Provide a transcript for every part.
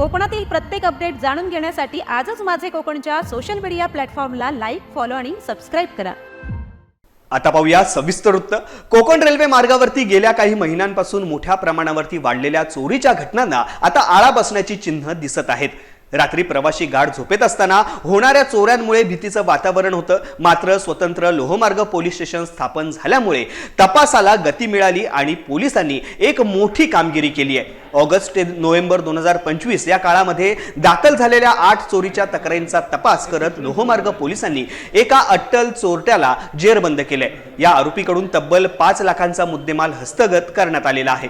कोकणातील प्रत्येक अपडेट जाणून घेण्यासाठी आजच माझे कोकणच्या सोशल मीडिया प्लॅटफॉर्मला लाईक, फॉलो आणि सबस्क्राईब करा। आता पाहूया सविस्तर वृत्त। कोकण रेल्वे मार्गावरती गेल्या काही महिन्यांपासून मोठ्या प्रमाणावरती वाढलेल्या चोरीच्या घटनांना आता आळा बसण्याची चिन्ह दिसत आहेत। रात्री प्रवासी गाढ झोपेत असताना होणाऱ्या चोऱ्यांमुळे भीतीचं वातावरण होतं। मात्र स्वतंत्र लोहमार्ग पोलीस स्टेशन स्थापन झाल्यामुळे तपासाला गती मिळाली आणि पोलिसांनी एक मोठी कामगिरी केली आहे। ऑगस्ट ते नोव्हेंबर 2025 या काळामध्ये दाखल झालेल्या 8 चोरीच्या तक्रारींचा तपास करत लोहमार्ग पोलिसांनी एका अट्टल चोरट्याला जेरबंद केले। या आरोपीकडून तब्बल 5 लाखांचा मुद्देमाल हस्तगत करण्यात आलेला आहे।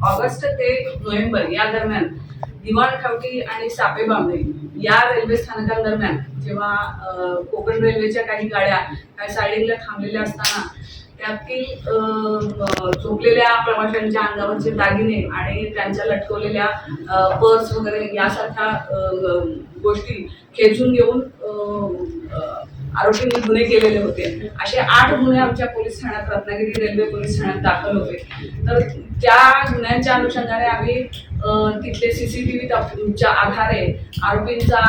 ऑगस्ट ते नोव्हेंबर या दरम्यान दिवाण खावटी आणि सापेबांबे या रेल्वे स्थानकांदरम्यान जेव्हा कोकण रेल्वेच्या काही गाड्या काही साईडला थांबलेल्या असताना त्यातील झोपलेल्या प्रवाशांच्या अंगावरचे दागिने आणि त्यांच्या लटकवलेल्या पर्स वगैरे यासारख्या गोष्टी खेचून घेऊन आरोपींनी गुन्हे केलेले होते। असे 8 गुन्हे आमच्या पोलीस ठाण्यात, रत्नागिरी रेल्वे पोलीस ठाण्यात दाखल होते। तर त्या गुन्ह्यांच्या अनुषंगाने आम्ही तिथले CCTVच्या आधारे आरोपींचा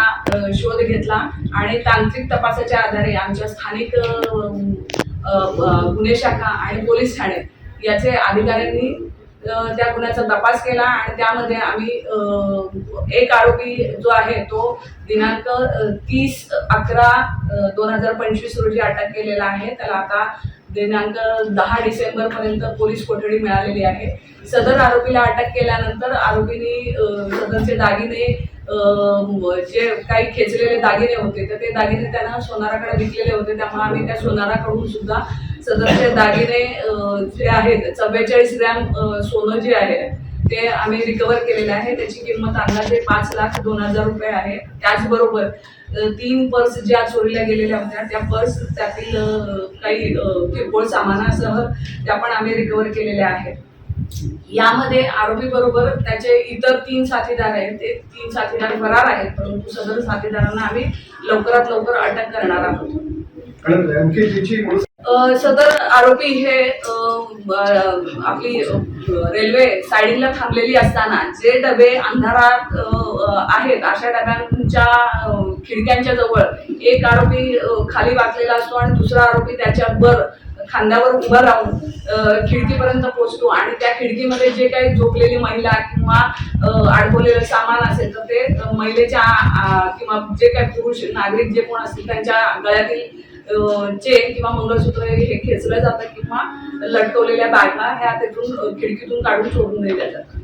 शोध घेतला आणि तांत्रिक तपासाच्या आधारे आमच्या स्थानिक गुन्हे शाखा आणि पोलीस ठाणे याचे अधिकाऱ्यांनी त्या गुन्ह्याचा तपास केला आणि त्यामध्ये आम्ही एक आरोपी जो आहे तो दिनांक 30/11/2025 रोजी अटक केलेला आहे। त्याला आता दिनांक 10 डिसेंबर पर्यंत पोलीस कोठडी मिळालेली आहे। सदर आरोपीला अटक केल्यानंतर आरोपींनी सदरचे दागिने जे काही खेचलेले दागिने होते तर ते दागिने त्यांना सोनाराकडे विकलेले होते। त्यामुळे आम्ही त्या सोनाराकडून सुद्धा सदरचे दागिने जे आहेत 44 ग्रॅम सोनं जे आहे ते आम्ही रिकवर केलेले आहे। त्याची किंमत अंदाजे 5,02,000 रुपये आहे। त्याचबरोबर 3 पर्स ज्या चोरीला गेलेल्या होत्या त्या पर्स त्यातील काही किरकोळ सामानासह त्या पण आम्ही रिकवर केलेल्या आहेत। यामध्ये आरोपी बरोबर त्याचे इतर 3 साथीदार आहेत। ते 3 साथीदार फरार आहेत, परंतु सदर साथीदारांना आम्ही लवकरात लवकर अटक करणार आहोत। सदर आरोपी हे आपली रेल्वे साईडला थांबलेली असताना जे डबे अंधारात आहेत अशा डब्यांच्या खिडक्यांच्या जवळ एक आरोपी खाली वाकलेला असतो आणि दुसरा आरोपी त्याच्या खांद्यावर उभा राहून खिडकीपर्यंत पोहोचतो आणि त्या खिडकीमध्ये जे काही झोपलेली महिला किंवा अडकवलेलं सामान असेल तर ते महिलेच्या किंवा जे काही पुरुष नागरिक जे कोण असतील त्यांच्या गळ्यातील चेन किंवा मंगळसूत्र हे खेचलं जातं किंवा लटकवलेल्या बॅगा ह्या तिथून खिडकीतून काढून सोडून दिल्या जातात।